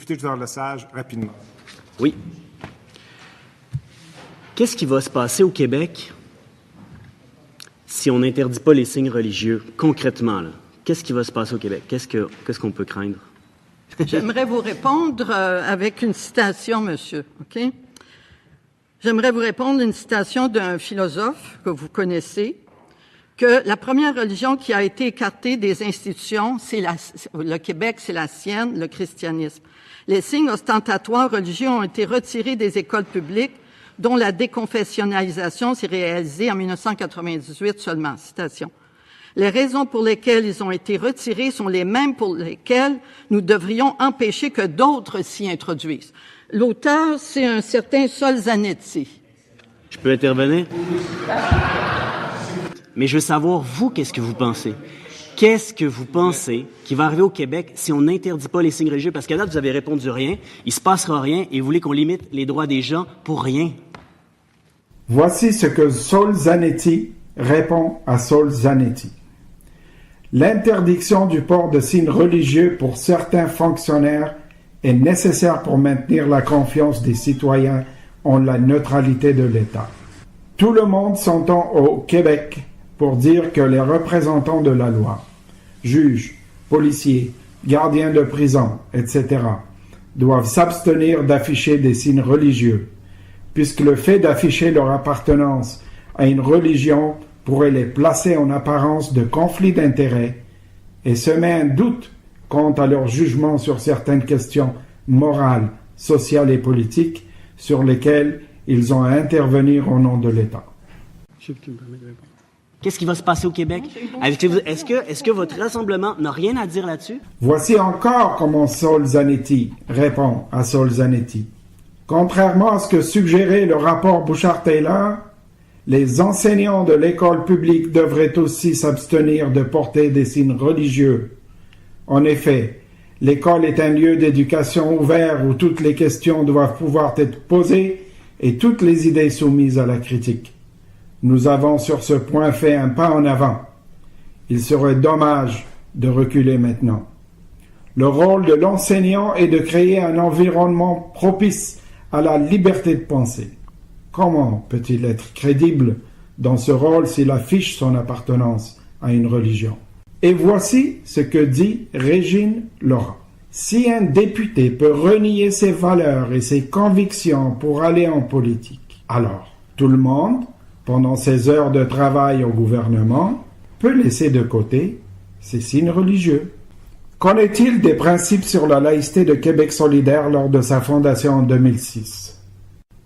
Député Judor-Lesage, rapidement. Oui. Qu'est-ce qui va se passer au Québec si on n'interdit pas les signes religieux, concrètement, là? Qu'est-ce qui va se passer au Québec? Qu'est-ce qu'on peut craindre? J'aimerais vous répondre avec une citation, monsieur, OK? J'aimerais vous répondre une citation d'un philosophe que vous connaissez, que la première religion qui a été écartée des institutions, le Québec, c'est la sienne, le christianisme. Les signes ostentatoires religieux ont été retirés des écoles publiques, dont la déconfessionnalisation s'est réalisée en 1998 seulement. Citation. Les raisons pour lesquelles ils ont été retirés sont les mêmes pour lesquelles nous devrions empêcher que d'autres s'y introduisent. L'auteur, c'est un certain Solzhenitsyn. Je peux intervenir? Mais je veux savoir, vous, qu'est-ce que vous pensez? Qu'est-ce que vous pensez qui va arriver au Québec si on n'interdit pas les signes religieux? Parce qu'à date, vous avez répondu rien, il se passera rien, et vous voulez qu'on limite les droits des gens pour rien. Voici ce que Solzhenitsyn répond à Solzhenitsyn. L'interdiction du port de signes religieux pour certains fonctionnaires est nécessaire pour maintenir la confiance des citoyens en la neutralité de l'État. Tout le monde s'entend au Québec pour dire que les représentants de la loi, juges, policiers, gardiens de prison, etc., doivent s'abstenir d'afficher des signes religieux, puisque le fait d'afficher leur appartenance à une religion pourrait les placer en apparence de conflit d'intérêts et semer un doute quant à leur jugement sur certaines questions morales, sociales et politiques sur lesquelles ils ont à intervenir au nom de l'État. Qu'est-ce qui va se passer au Québec? Est-ce que votre rassemblement n'a rien à dire là-dessus? Voici encore comment Solzhenitsyn répond à Solzhenitsyn. Contrairement à ce que suggérait le rapport Bouchard-Taylor, les enseignants de l'école publique devraient aussi s'abstenir de porter des signes religieux. En effet, l'école est un lieu d'éducation ouvert où toutes les questions doivent pouvoir être posées et toutes les idées soumises à la critique. Nous avons sur ce point fait un pas en avant. Il serait dommage de reculer maintenant. Le rôle de l'enseignant est de créer un environnement propice à la liberté de penser. Comment peut-il être crédible dans ce rôle s'il affiche son appartenance à une religion? Et voici ce que dit Régine Laurent. Si un député peut renier ses valeurs et ses convictions pour aller en politique, alors tout le monde, pendant ses heures de travail au gouvernement, peut laisser de côté ses signes religieux. Qu'en est-il des principes sur la laïcité de Québec solidaire lors de sa fondation en 2006?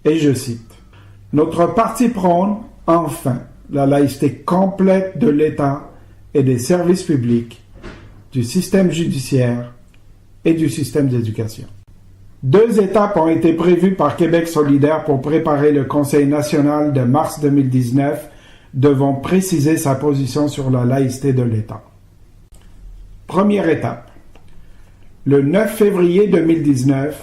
Et je cite, « Notre parti prône, enfin, la laïcité complète de l'État et des services publics, du système judiciaire et du système d'éducation. » 2 étapes ont été prévues par Québec solidaire pour préparer le Conseil national de mars 2019 devant préciser sa position sur la laïcité de l'État. Première étape. Le 9 février 2019,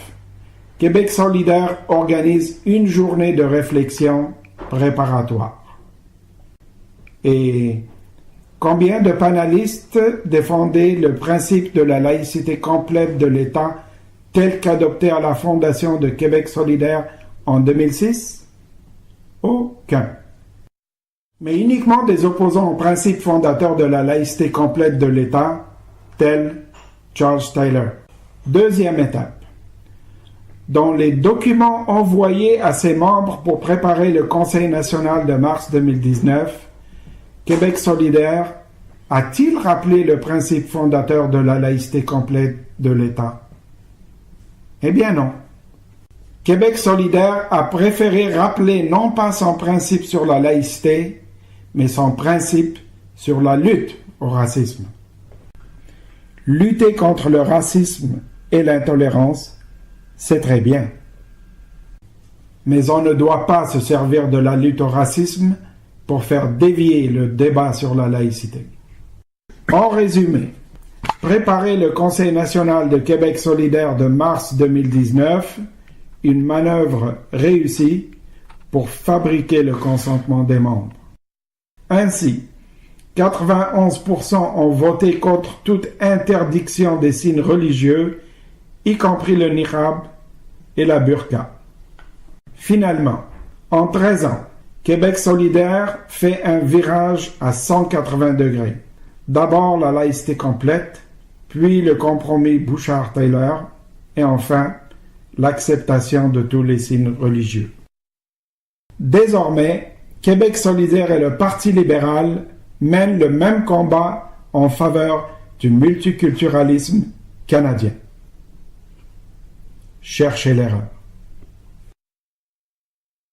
Québec solidaire organise une journée de réflexion préparatoire. Et combien de panélistes défendaient le principe de la laïcité complète de l'État tel qu'adopté à la fondation de Québec solidaire en 2006? Aucun. Mais uniquement des opposants au principe fondateur de la laïcité complète de l'État, tel Charles Taylor. Deuxième étape. Dans les documents envoyés à ses membres pour préparer le Conseil national de mars 2019, Québec solidaire a-t-il rappelé le principe fondateur de la laïcité complète de l'État? Eh bien non. Québec solidaire a préféré rappeler non pas son principe sur la laïcité, mais son principe sur la lutte au racisme. Lutter contre le racisme et l'intolérance, c'est très bien. Mais on ne doit pas se servir de la lutte au racisme pour faire dévier le débat sur la laïcité. En résumé, préparer le Conseil national de Québec solidaire de mars 2019, une manœuvre réussie pour fabriquer le consentement des membres. Ainsi, 91% ont voté contre toute interdiction des signes religieux y compris le niqab et la burqa. Finalement, en 13 ans, Québec solidaire fait un virage à 180 degrés. D'abord la laïcité complète, puis le compromis Bouchard-Taylor, et enfin l'acceptation de tous les signes religieux. Désormais, Québec solidaire et le Parti libéral mènent le même combat en faveur du multiculturalisme canadien. Cherchez l'erreur.